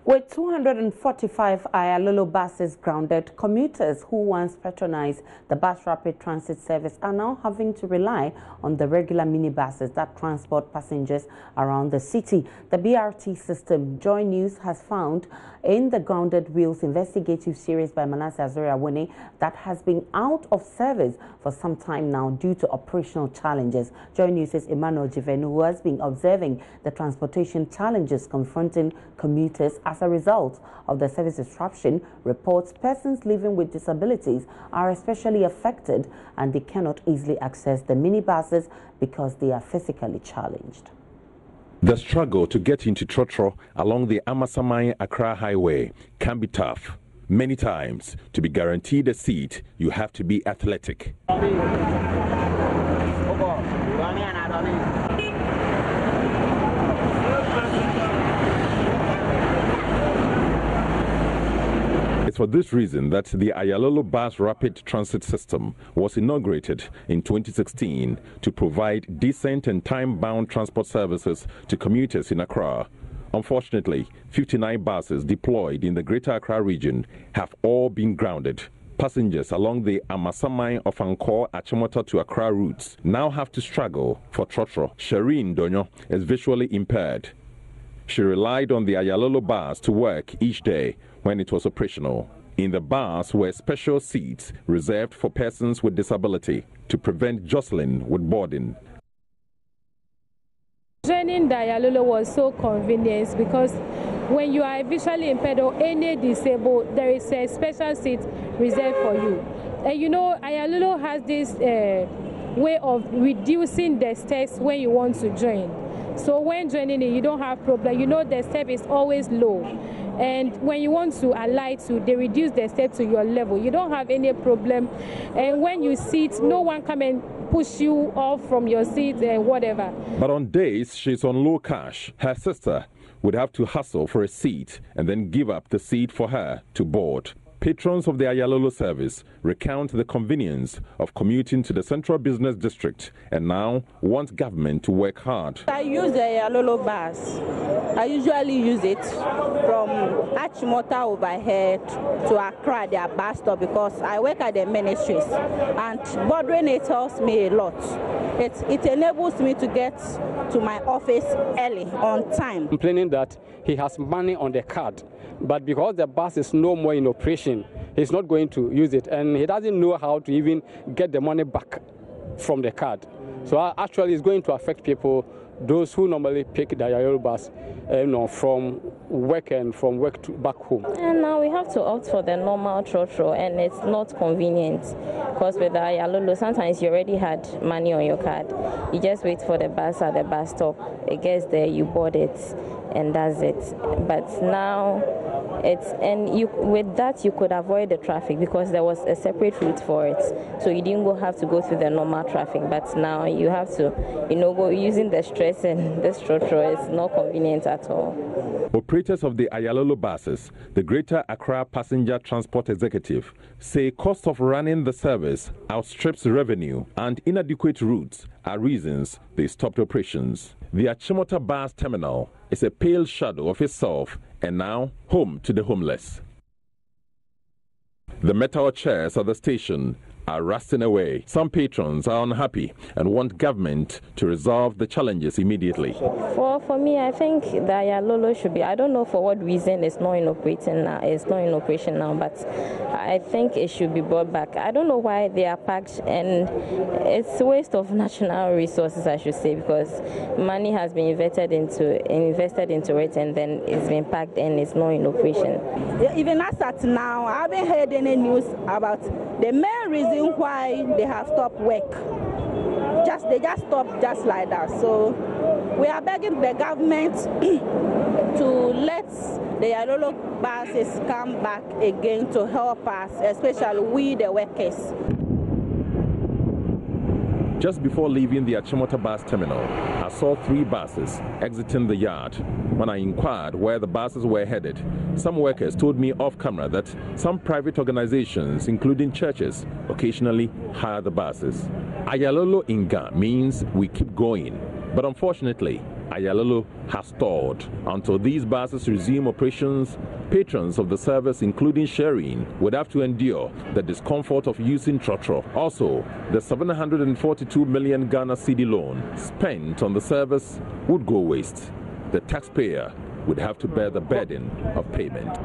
With 245 Aayalolo buses grounded, commuters who once patronized the bus rapid transit service are now having to rely on the regular minibuses that transport passengers around the city. The BRT system, JoyNews, has found in the Grounded Wheels investigative series by Manasseh Azoriawone that has been out of service for some time now due to operational challenges. JoyNews' Emmanuel Jivenu, who has been observing the transportation challenges confronting commuters as a result of the service disruption, reports persons living with disabilities are especially affected and they cannot easily access the minibuses because they are physically challenged. The struggle to get into Trotro along the Amasaman-Accra highway can be tough. Many times, to be guaranteed a seat, you have to be athletic. It's for this reason that the Aayalolo Bus Rapid Transit System was inaugurated in 2016 to provide decent and time-bound transport services to commuters in Accra. Unfortunately, 59 buses deployed in the Greater Accra region have all been grounded. Passengers along the Amasaman of Angkor Achimota to Accra routes now have to struggle for Trotro. Shireen Donyo is visually impaired. She relied on the Aayalolo bus to work each day when it was operational. In the bus were special seats reserved for persons with disability to prevent jostling with boarding. Joining the Aayalolo was so convenient because when you are visually impaired or any disabled, there is a special seat reserved for you. And you know, Aayalolo has this way of reducing the steps when you want to join. So when joining it, you don't have problem. You know the step is always low. And when you want to alight to, they reduce the step to your level. You don't have any problem. And when you sit, no one come and push you off from your seat and whatever. But on days she's on low cash, her sister would have to hustle for a seat and then give up the seat for her to board. Patrons of the Aayalolo service recount the convenience of commuting to the Central Business District and now want government to work hard. I use the Aayalolo bus. I usually use it from Achimota over here to Accra, their bus stop, because I work at the ministries and boarding it helps me a lot. It enables me to get to my office early, on time. Complaining that he has money on the card, but because the bus is no more in operation, he's not going to use it, and he doesn't know how to even get the money back from the card. So actually it's going to affect people, those who normally pick the Aayalolo bus from work and from work to back home. And now we have to opt for the normal Trotro, and it's not convenient because with the Aayalolo, sometimes you already had money on your card. You just wait for the bus at the bus stop. It gets there, you board it, and that's it. But now with that you could avoid the traffic because there was a separate route for it, so you didn't have to go through the normal traffic. But now you have to, go using the stress, and this Trotro is not convenient at all. Operators of the Aayalolo buses, the Greater Accra Passenger Transport Executive, say cost of running the service outstrips revenue and inadequate routes are reasons they stopped operations. The Achimota bus terminal is a pale shadow of itself and now home to the homeless. The metal chairs at the station are rusting away. Some patrons are unhappy and want government to resolve the challenges immediately. For me, I think the Aayalolo should be, I don't know for what reason it's not in operation now, but I think it should be brought back. I don't know why they are packed, and it's a waste of national resources, I should say, because money has been invested into it, and then it's been packed and it's not in operation. Even as at now, I haven't heard any news about the main reason why they have stopped work. They just stopped just like that. So we are begging the government to let the Aayalolo buses come back again to help us, especially we the workers. Just before leaving the Achimota bus terminal, I saw 3 buses exiting the yard. When I inquired where the buses were headed, some workers told me off camera that some private organizations, including churches, occasionally hire the buses. Aayalolo Inga means we keep going, but unfortunately, Aayalolo has stalled. Until these buses resume operations, patrons of the service, including Shereen, would have to endure the discomfort of using trotro. Also, the 742 million Ghana cedi loan spent on the service would go waste. The taxpayer would have to bear the burden of payment.